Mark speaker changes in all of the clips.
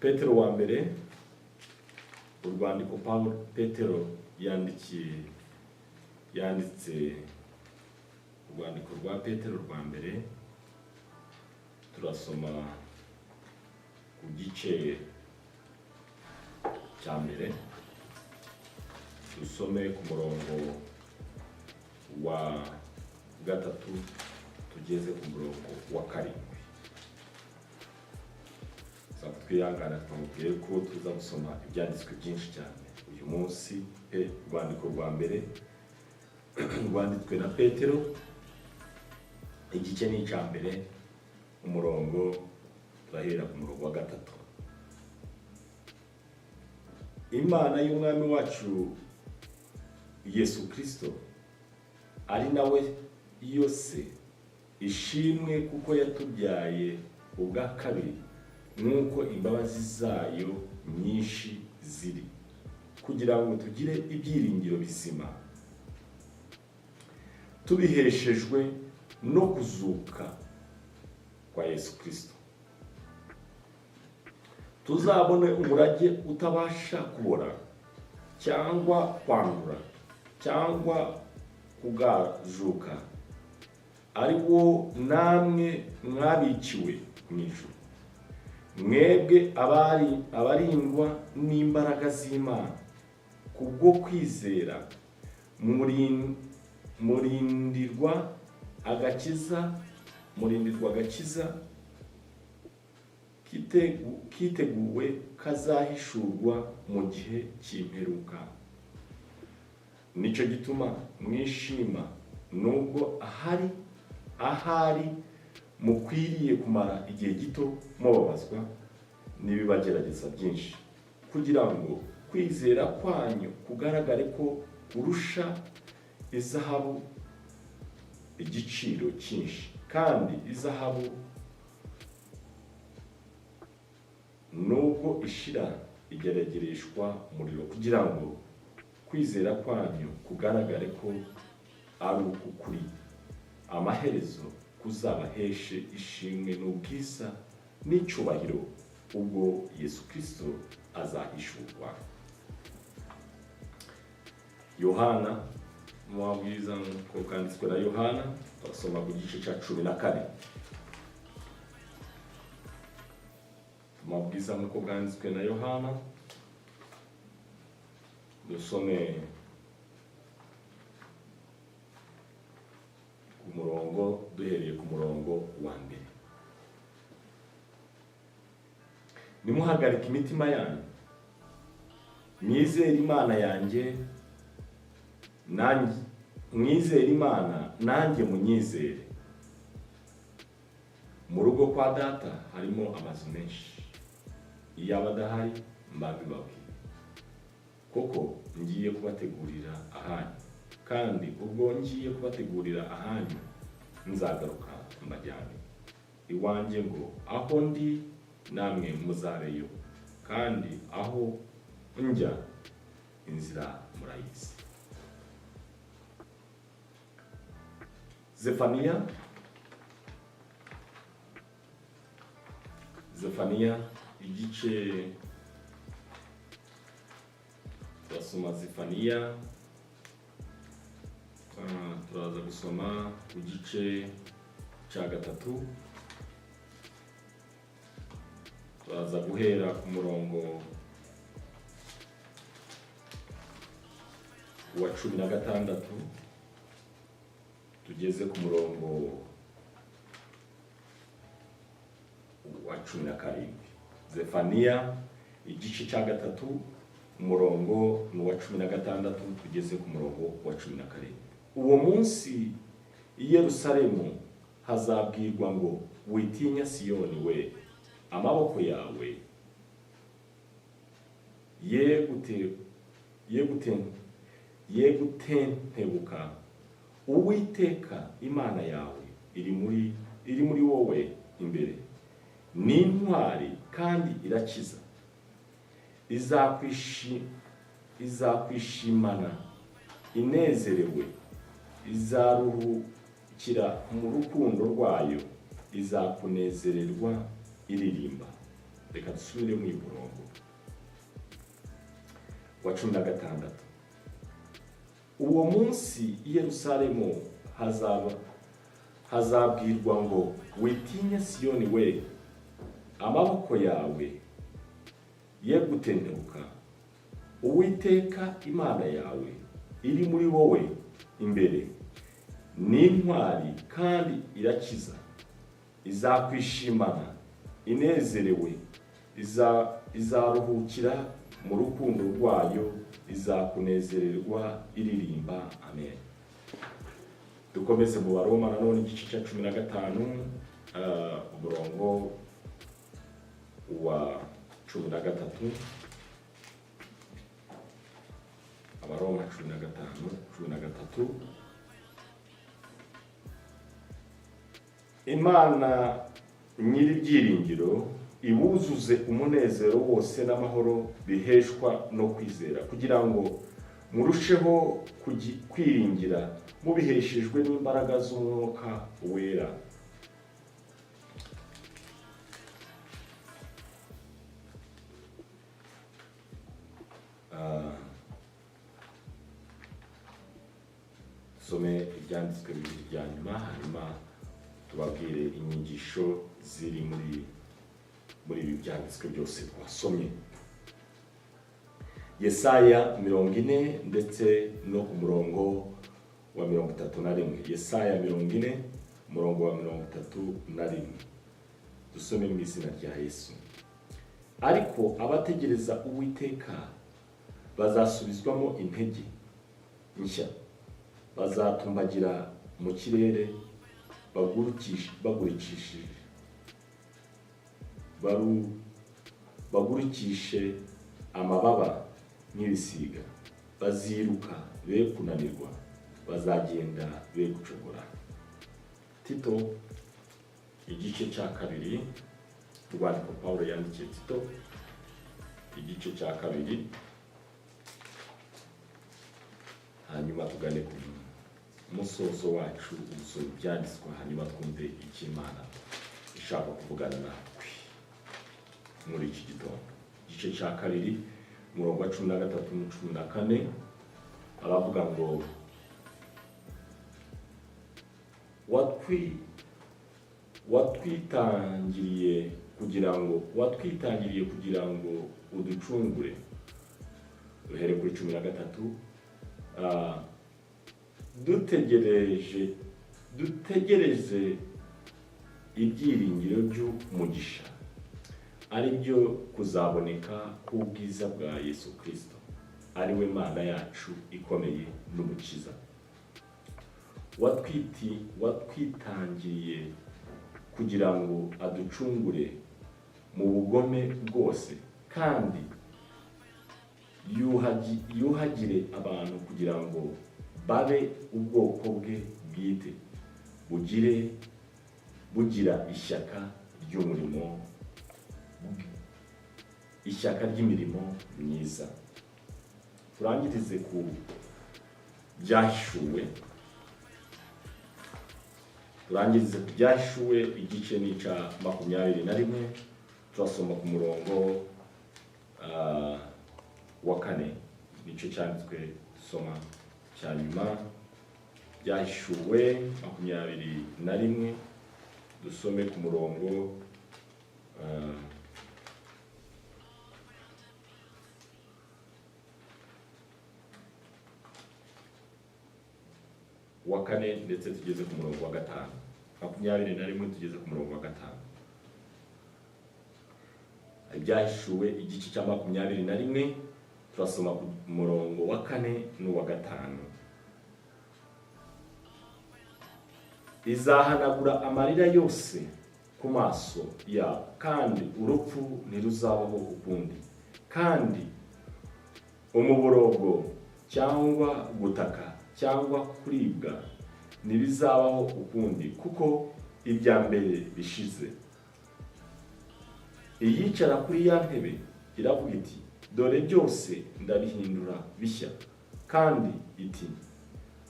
Speaker 1: Petero wa mbere, urwandiko Petero yanditse urwandiko rwa Petero rwa mbere, turasoma ku gice cya mbere, dusome ku murongo wa gatatu tugeze ku murongo wa karindwi. Twihangana twamubwiye ko tuza gusoma ibyanditswe byinshi cyane uyu munsi. Urwandiko rwa mbere rwanditswe na Petero, igice ni icya mbere, umurongo turahera ku murongo wa gatatu. Imana y'umwami wacu Yesu Kristo ari nawe yose ishimwe, kuko yatubyaye ubwa kabiri nuko imbabazi zayo nyinshi ziri, kugira ngo tugire ibyiringiro bizima, tubiheshejwe no kuzuka kwa Yesu Kristo, tuzabone umurage utabasha kubora cyangwa kwandura cyangwa kugajuka, ari wo namwe mwabikiwe mu ijuru, mwebwe abarindwa n'imbaraga z'Imana kubwo kwizera, murindirwa agakiza kiteguwe kazahishurwa mu gihe cy'imperuka. Nicyo gituma mwishima nubwo ahari mukwiriye kumara igihe gito mubabazwa n'ibibagerageza byinshi, kugira ngo kwizera kwanyu kugaragare ko kurusha izahabu igiciro cyinshi, kandi izahabu nubwo ishira igeragereshwa umuriro, kugira ngo kwizera kwanyu kugaragare ko ari ukuri, amaherezo kuzabaheshe ishimwe n'ubwiza n'icyubahiro ubwo Yesu Kristo azahishurwa. Yohana, mubabwiza ko kanditswe na Yohana, basoma ku gice cya 14. Mubabwiza ko kanditswe na Yohana, dusome umurongo duhereye ku murongo wa mbere. Nimuhagarike imitima yanyu, mwizere Imana yanjye, mwizere Imana nanjye munyizere. Mu rugo kwa data harimo amazu menshi, iyo abadahari mbabibabwiye, koko ngiye kubategurira ahanyu, kandi ubwo ngiye kubategurira ahanyu nzagaruka mbajyane iwanjye, ngo aho ndi namwe muzabeyo, kandi aho njya inzira murayizi. Zefaniya igice, turasoma Zefaniya, turaza gusoma ku gice cya gatatu, turaza guhera ku murongo wa 16 tugeze ku murongo wa 17. Zefaniya igice cya gatatu, umurongo wa 16 tugeze ku murongo wa 17. Uwo munsi i Yerusalemu hazabwirwa ngo, witinya Siyoni we, amaboko yawe ye gutentebuka, Uwiteka Imana yawe iri muri wowe imbere, ni intwari kandi irakiza, izakwishimana inezerewe, izaruhukira mu rukundo rwayo, izakunezererwa iririmba. reka dusubire mu murongo wa 16. Uwo munsi i Yerusalemu hazabwirwa ngo witinye Siyoni we, amaboko yawe ye gutentebuka, Uwiteka Imana yawe iri muri wowe imbere n'intwari kandi irakiza, izakwishimana inezerewe, izaruhukira mu rukundo rwayo, izakunezererwa iririmba. Amen. Dukomeze mu Baroma nanone igice cya 15 umurongo wa 13. Abaroma 15:13. Imana nyir'ibyiringiro ibuzuze umunezero wose n'amahoro biheshwa no kwizera, kugira ngo murusheho kwiringira mubiheshejwe n'imbaraga z'umwuka wera. Some ibyanditswe bibiri bya nyuma, hanyuma tubabwire inyigisho ziri muri ibi byanditswe byose twasomye. Yesaya 40 ndetse no ku murongo wa 31. Yesaya 40 umurongo wa 31. Dusome mu izina rya Yesu. Ariko abategereza Uwiteka bazasubizwamo intege nshya, bazatumbagira mu kirere bagurukishe amababa nk'ibisiga, baziruka be kunanirwa, bazagenda be gucogora. Tito igice cya 2, urwandiko Pawulo yandikiye Tito igice cya 2, hanyuma tugane ku musozo wacu usoma ibyanditswe, hanyuma twumve icyo Imana ishaka kuvugana natwe muri iki gitondo. Igice cya 2 umurongo wa 13-14 aravuga ngo watwitangiriye kugira ngo uducungure. Uhere kuri 13. Dutegereje ibyiringiro by'umugisha, ari byo kuzaboneka k'ubwiza bwa Yesu Kristo, ari we Mana yacu ikomeye n'umukiza. Watwitangiriye kugira ngo aducungure mu bugome bwose, kandi yuhagire abantu kugira ngo babe ubwoko bwe bwite, bugira ishyaka ry'imirimo myiza. Turangirize ku byashuwe igice ni cya 21. Turasoma ku murongo wa 4, nicyo cyanditswe soma cya nyuma. Byashuwe 21, dusome ku murongo wa 4 ndetse tugeze ku murongo wa 5. 21 tugeze ku murongo wa 5. Ibyashuwe igice cya 21, turasoma ku murongo wa 4 n'uwa 5. Izahanagura amarira yose ku maso yabo, kandi urupfu ntiruzabaho ukundi, kandi umuborogo cyangwa gutaka cyangwa kuribwa ntibizabaho ukundi, kuko ibya mbere bishize. Iyicara kuri ya ntebe iravuga iti, dore byose ndabihindura bishya, kandi iti,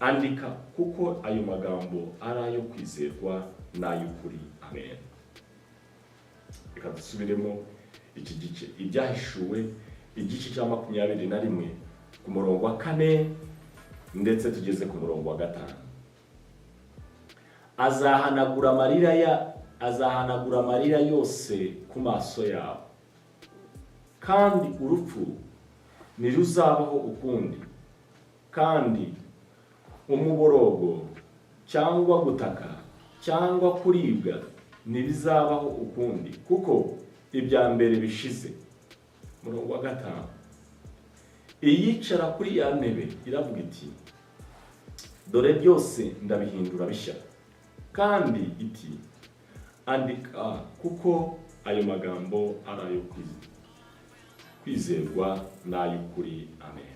Speaker 1: andika, kuko ayo magambo ari ayo kwizerwa n'ay'ukuri. Amen. Reka dusubiremo iki gice, ibyahishuwe igice cya 21 ku murongo wa 4 ndetse tugeze ku murongo wa 5. azahanagura amarira yose ku maso yabo, kandi urupfu ntiruzabaho ukundi, kandi umuborogo cyangwa gutaka cyangwa kuribwa ntibizabaho ukundi, kuko ibya mbere bishize. Murongo wa 5. Iyicara kuri ya ntebe iravuga iti, dore byose ndabihindura bishya, kandi iti, andika, kuko ayo magambo ari ayo kwizerwa n'ay'ukuri. Amen.